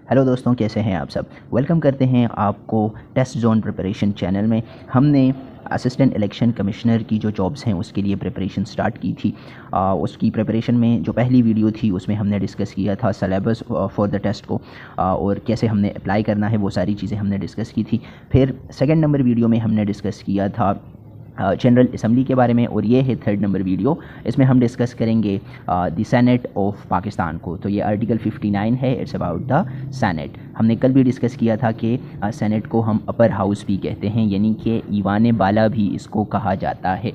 Hello दोस्तों, कैसे हैं आप सब। वेलकम करते हैं आपको टेस्ट जोन प्रिपरेशन चैनल में। हमने असिस्टेंट इलेक्शन कमिश्नर की जो जॉब्स हैं उसके लिए प्रिपरेशन स्टार्ट की थी। उसकी प्रिपरेशन में जो पहली वीडियो थी उसमें हमने डिस्कस किया था सिलेबस फॉर द टेस्ट को, और कैसे हमने अप्लाई करना है, वो सारी चीज़ें हमने डिस्कस की थी। फिर सेकंड नंबर वीडियो में हमने डिस्कस किया था जनरल असम्बली के बारे में, और ये है थर्ड नंबर वीडियो। इसमें हम डिस्कस करेंगे द सेनेट ऑफ पाकिस्तान को। तो ये आर्टिकल 59 है, इट्स अबाउट द सेनेट। हमने कल भी डिस्कस किया था कि सेनेट को हम अपर हाउस भी कहते हैं, यानी कि ईवान बाला भी इसको कहा जाता है।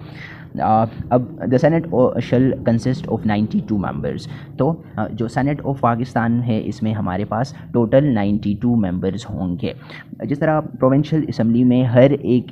अब the senate shall consist of 92 members. तो जो सेनेट ऑफ पाकिस्तान है इसमें हमारे पास टोटल 92 मेंबर्स होंगे। जिस तरह प्रोविंशियल असम्बली में हर एक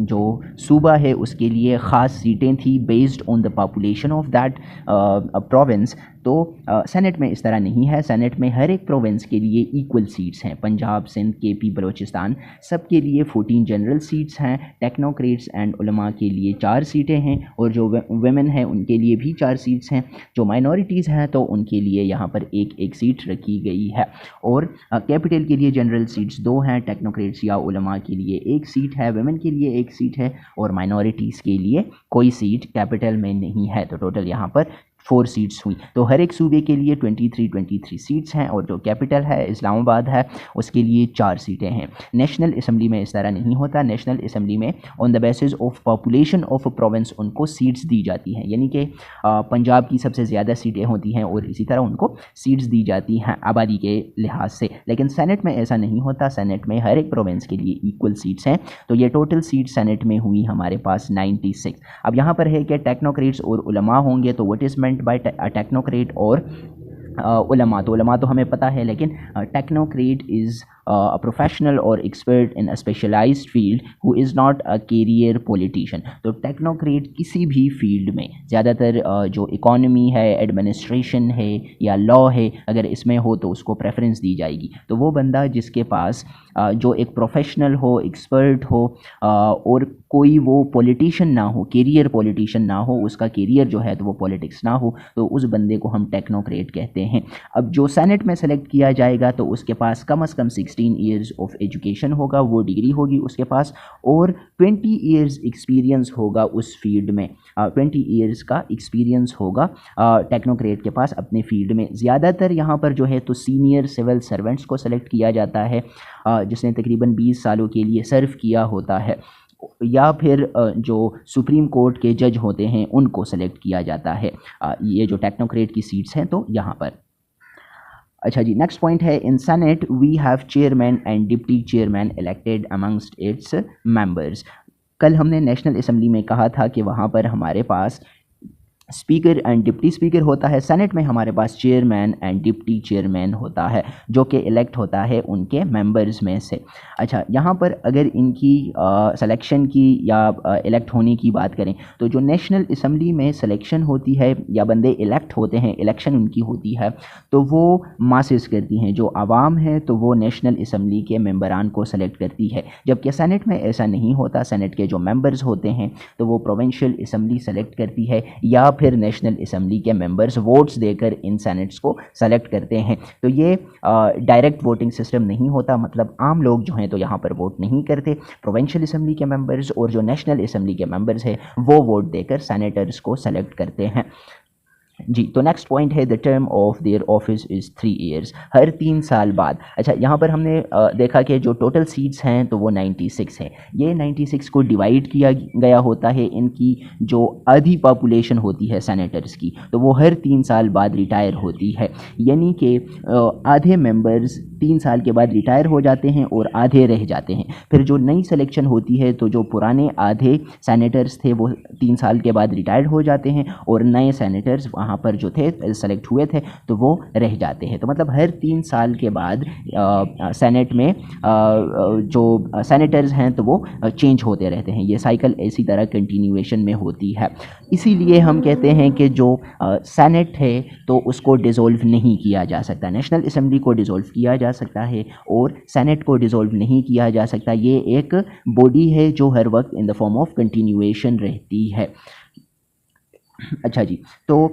जो सूबा है उसके लिए ख़ास सीटें थी based on the population of that province, तो सेनेट में इस तरह नहीं है। सेनेट में हर एक प्रोविंस के लिए इक्वल सीट्स हैं। पंजाब, सिंध, केपी, बलूचिस्तान सब के लिए 14 जनरल सीट्स हैं। टेक्नोक्रेट्स एंड उलमा के लिए 4 सीटें हैं, और जो वेमेन हैं उनके लिए भी 4 सीट्स हैं। जो माइनॉरिटीज़ हैं तो उनके लिए यहाँ पर एक एक सीट रखी गई है। और कैपिटल के लिए जनरल सीट्स 2 हैं, टेक्नोक्रेट्स या उलमा के लिए 1 सीट है, वेमेन के लिए 1 सीट है, और माइनॉरिटीज़ के लिए कोई सीट कैपिटल में नहीं है। तो टोटल यहाँ पर 4 सीट्स हुई। तो हर एक सूबे के लिए 23 सीट्स हैं, और जो कैपिटल है इस्लामाबाद है उसके लिए 4 सीटें हैं। नेशनल असम्बली में इस तरह नहीं होता। नेशनल असम्बली में on the basis of population of province उनको सीट्स दी जाती हैं, यानी कि पंजाब की सबसे ज़्यादा सीटें होती हैं और इसी तरह उनको सीट्स दी जाती हैं आबादी के लिहाज से। लेकिन सेनेट में ऐसा नहीं होता। सेनेट में हर एक प्रोविंस के लिए इक्वल सीट्स हैं। तो ये टोटल सीट सेनेट में हुई हमारे पास 96। अब यहाँ पर है कि टेक्नोक्रेट्स और उलमा होंगे, तो what is meant by technocrat और उलमा। तो उलमा तो हमें पता है, लेकिन technocrat is a professional or expert in a specialized field who is not a career politician। तो टेक्नोक्रेट किसी भी फील्ड में, ज़्यादातर जो इकोनॉमी है, एडमिनिस्ट्रेशन है या लॉ है, अगर इसमें हो तो उसको प्रेफरेंस दी जाएगी। तो वो बंदा जिसके पास जो एक प्रोफेशनल हो, एक्सपर्ट हो, और कोई वो पॉलिटिशियन ना हो, कैरियर पॉलिटिशियन ना हो, उसका कैरियर जो है तो वो पॉलिटिक्स ना हो, तो उस बंदे को हम टेक्नोक्रेट कहते हैं। अब जो सेनेट में सेलेक्ट किया जाएगा तो उसके पास कम से कम 16 ईयर्स ऑफ एजुकेशन होगा, वो डिग्री होगी उसके पास, और 20 ईयर्स एक्सपीरियंस होगा उस फील्ड में। 20 ईयर्स का एक्सपीरियंस होगा टेक्नोक्रेट के पास अपने फील्ड में। ज़्यादातर यहाँ पर जो है तो सीनियर सिविल सर्वेंट्स को सेलेक्ट किया जाता है, जिसने तकरीबन 20 सालों के लिए सर्व किया होता है, या फिर जो सुप्रीम कोर्ट के जज होते हैं उनको सेलेक्ट किया जाता है। ये जो टेक्नोक्रेट की सीट्स हैं तो यहाँ पर। अच्छा जी, नेक्स्ट पॉइंट है, in Senate we have chairman and deputy chairman elected amongst its members. कल हमने नेशनल असम्बली में कहा था कि वहाँ पर हमारे पास स्पीकर एंड डिप्टी स्पीकर होता है। सेनेट में हमारे पास चेयरमैन एंड डिप्टी चेयरमैन होता है, जो कि इलेक्ट होता है उनके मेंबर्स में से। अच्छा, यहाँ पर अगर इनकी सिलेक्शन की या इलेक्ट होने की बात करें तो जो नेशनल असम्बली में सिलेक्शन होती है या बंदे इलेक्ट होते हैं, इलेक्शन उनकी होती है, तो वो मासेस करती हैं। जो आवाम है तो वो नेशनल असम्बली के मेंबरान को सेलेक्ट करती है, जबकि सेनेट में ऐसा नहीं होता। सेनेट के जो मेंबर्स होते हैं तो वो प्रोविंशियल असम्बली सेलेक्ट करती है, या फिर नेशनल असम्बली के मेंबर्स वोट्स देकर इन सेनेट्स को सेलेक्ट करते हैं। तो ये डायरेक्ट वोटिंग सिस्टम नहीं होता, मतलब आम लोग जो हैं तो यहाँ पर वोट नहीं करते। प्रोविंशियल असम्बली के मेंबर्स और जो नेशनल असम्बली के मेंबर्स हैं वो वोट देकर सेनेटर्स को सेलेक्ट करते हैं जी। तो नेक्स्ट पॉइंट है, the term of their office is 3 years, हर 3 साल बाद। अच्छा, यहाँ पर हमने देखा कि जो टोटल सीट्स हैं तो वो 96 हैं। ये 96 को डिवाइड किया गया होता है। इनकी जो आधी पॉपुलेशन होती है सेनेटर्स की, तो वो हर 3 साल बाद रिटायर होती है, यानी कि आधे मेंबर्स 3 साल के बाद रिटायर हो जाते हैं और आधे रह जाते हैं। फिर जो नई सिलेक्शन होती है तो जो पुराने आधे सेनेटर्स थे वो 3 साल के बाद रिटायर हो जाते हैं, और नए सेनेटर्स वहाँ पर जो थे सेलेक्ट हुए थे तो वो रह जाते हैं। तो मतलब हर 3 साल के बाद सेनेट में जो सेनेटर्स हैं तो वो चेंज होते रहते हैं। ये साइकिल इसी तरह कंटिन्यूएशन में होती है। इसीलिए हम कहते हैं कि जो सेनेट है तो उसको डिसॉल्व नहीं किया जा सकता। नेशनल असम्बली को डिसॉल्व किया जा सकता है और सेनेट को डिसॉल्व नहीं किया जा सकता। ये एक बॉडी है जो हर वक्त in the form of continuation रहती है। अच्छा जी, तो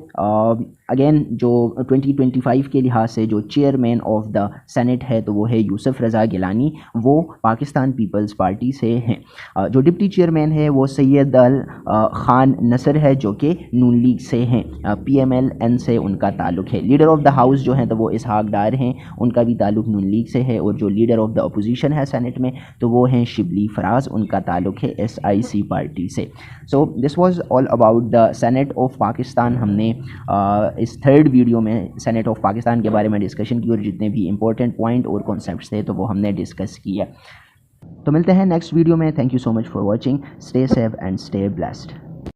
अगेन जो 2025 के लिहाज से जो चेयरमैन ऑफ द सेनेट है तो वो है यूसुफ रज़ा गिलानी, वो पाकिस्तान पीपल्स पार्टी से हैं। जो डिप्टी चेयरमैन है वो सैयद अल ख़ान नसर है जो कि नून लीग से हैं, PMLN से उनका ताल्लुक़ है। लीडर ऑफ द हाउस जो हैं तो वो इसहाक डार हैं, उनका भी ताल्लुक़ नून लीग से है। और जो लीडर ऑफ द अपोजिशन है सेनेट में तो वो हैं शिबली फराज, उनका ताल्लुक़ है SIC पार्टी से। So this was all about the senate of Pakistan. हमने इस थर्ड वीडियो में सेनेट ऑफ पाकिस्तान के बारे में डिस्कशन की और जितने भी इंपॉर्टेंट पॉइंट और कॉन्सेप्ट्स थे तो वो हमने डिस्कस किया। तो मिलते हैं नेक्स्ट वीडियो में। Thank you so much for watching. Stay safe and stay blessed.